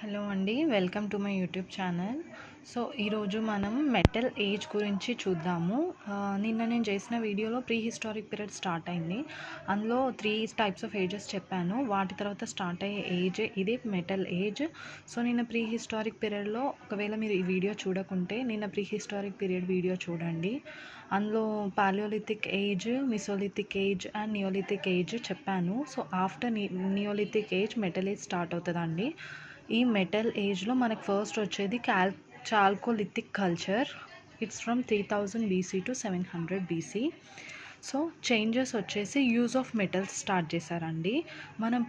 Hello అండి, welcome to my YouTube channel. So ఈరోజు మనం మెటల్ ఏజ్ గురించి చూద్దాము. నిన్న నేను చేసిన వీడియోలో ప్రీ హిస్టారిక్ పీరియడ్ స్టార్ట్ అయింది. అందులో 3 టైప్స్ ఆఫ్ ఏజెస్ చెప్పాను. వాటి తర్వాత స్టార్ట్ అయ్యే ఏజ్ ఇదే మెటల్ ఏజ్. సో నిన్న ప్రీ హిస్టారిక్ పీరియడ్లో ఒకవేళ మీరు ఈ వీడియో చూడకుంటే నిన్న ప్రీ హిస్టారిక్ పీరియడ్ వీడియో చూడండి. అందులో paleolithic age, mesolithic age and neolithic age చెప్పాను. So after neolithic age metal age start అవుతుందండి. ఈ మెటల్ ఏజ్లో మనకు ఫస్ట్ వచ్చేది chalcolithic culture. It's from 3000 BC to 700 BC. So changes వచ్చేసి యూజ్ ఆఫ్ మెటల్స్ స్టార్ట్ చేశారండి. మనం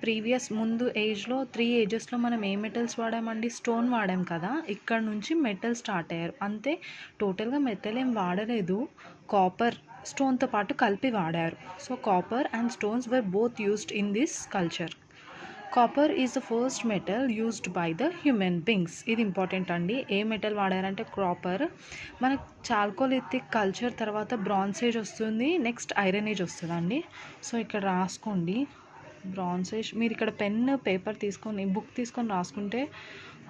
ముందు ఏజ్లో 3 ఏజెస్లో మనం ఏ మెటల్స్ వాడామండి? స్టోన్ వాడాం కదా. ఇక్కడ నుంచి మెటల్ స్టార్ట్ అయ్యారు అంతే. టోటల్గా మెటల్ ఏం వాడలేదు, కాపర్ స్టోన్తో పాటు కలిపి వాడారు. So copper and stones were both used in this culture. Copper is the first metal used by the human beings. ఇది ఇంపార్టెంట్ అండి. ఏ మెటల్ వాడారంటే కాపర్. మనకు చాల్కోలిథిక్ కల్చర్ తర్వాత బ్రాంజ్ ఏజ్ వస్తుంది, నెక్స్ట్ ఐరన్ ఏజ్ వస్తుందండి. So ఇక్కడ రాసుకోండి bronze age. మీరు ఇక్కడ పెన్ పేపర్ తీసుకొని బుక్ తీసుకొని రాసుకుంటే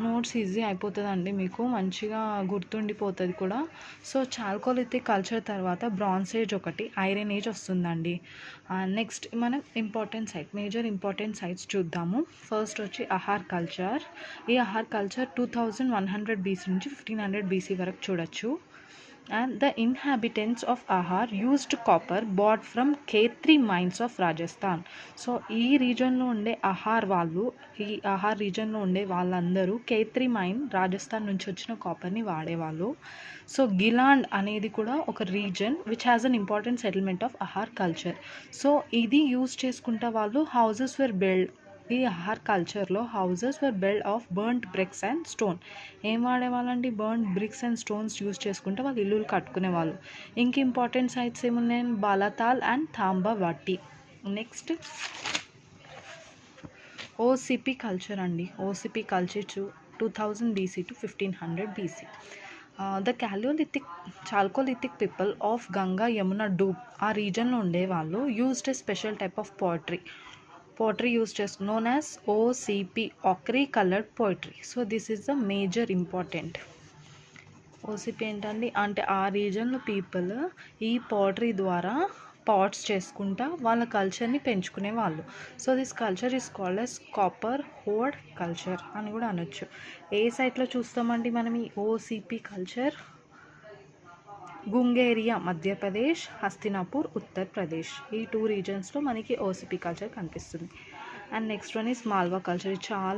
నోట్స్ ఈజీ అయిపోతుందండి, మీకు మంచిగా గుర్తుండిపోతుంది కూడా. సో చాల్కోలిథిక్ కల్చర్ తర్వాత బ్రాంజ్ ఏజ్ ఒకటి, ఐరన్ ఏజ్ వస్తుందండి. నెక్స్ట్ మనం మేజర్ ఇంపార్టెంట్ సైట్స్ చూద్దాము. ఫస్ట్ వచ్చి అహార్ కల్చర్. ఈ అహార్ కల్చర్ 2100 BC నుంచి 1500 BC వరకు చూడొచ్చు. And the inhabitants of Ahar used copper bought from Khetri mines of Rajasthan. So ఈ రీజన్లో ఉండే అహార్ రీజన్లో ఉండే వాళ్ళందరూ కేత్రి మైన్, రాజస్థాన్ నుంచి వచ్చిన కాపర్ని వాడేవాళ్ళు. సో గిలాండ్ అనేది కూడా ఒక region which has an important settlement of Ahar culture. So ఇది యూజ్ చేసుకుంటా వాళ్ళు హౌసెస్ వర్ బిల్డ్. ఈ అహార్ కల్చర్లో houses were build of burnt bricks and stone. ఏం వాడేవాళ్ళండి? Burnt bricks and stones use చేసుకుంటే వాళ్ళు ఇల్లులు కట్టుకునేవాళ్ళు. ఇంక ఇంపార్టెంట్ సైట్స్ ఏమున్నాయి? బాలాతాల్ అండ్ థాంబవటి. నెక్స్ట్ ఓసిపి కల్చర్ అండి. OCP culture 2000 BC to 1500 BC. The chalcolithic people of Ganga Yamuna doab ఆ రీజన్లో ఉండేవాళ్ళు used a special type of pottery use చేస్తూ known as OCP, ochre coloured pottery. So this is the major important. OCP ఏంటండి అంటే ఆ రీజన్లో people ఈ pottery ద్వారా pots చేసుకుంటా వాళ్ళ కల్చర్ని పెంచుకునే వాళ్ళు. So this culture is called as copper hoard culture అని కూడా అనొచ్చు. ఏ సైట్లో చూస్తామండి మనం ఈ ఓసిపి కల్చర్? గుంగేరియా మధ్యప్రదేశ్, హస్తినాపూర్ ఉత్తరప్రదేశ్. ఈ 2 రీజన్స్లో మనకి ఓసిపి కల్చర్ కనిపిస్తుంది. And next one is Malwa culture. చాలా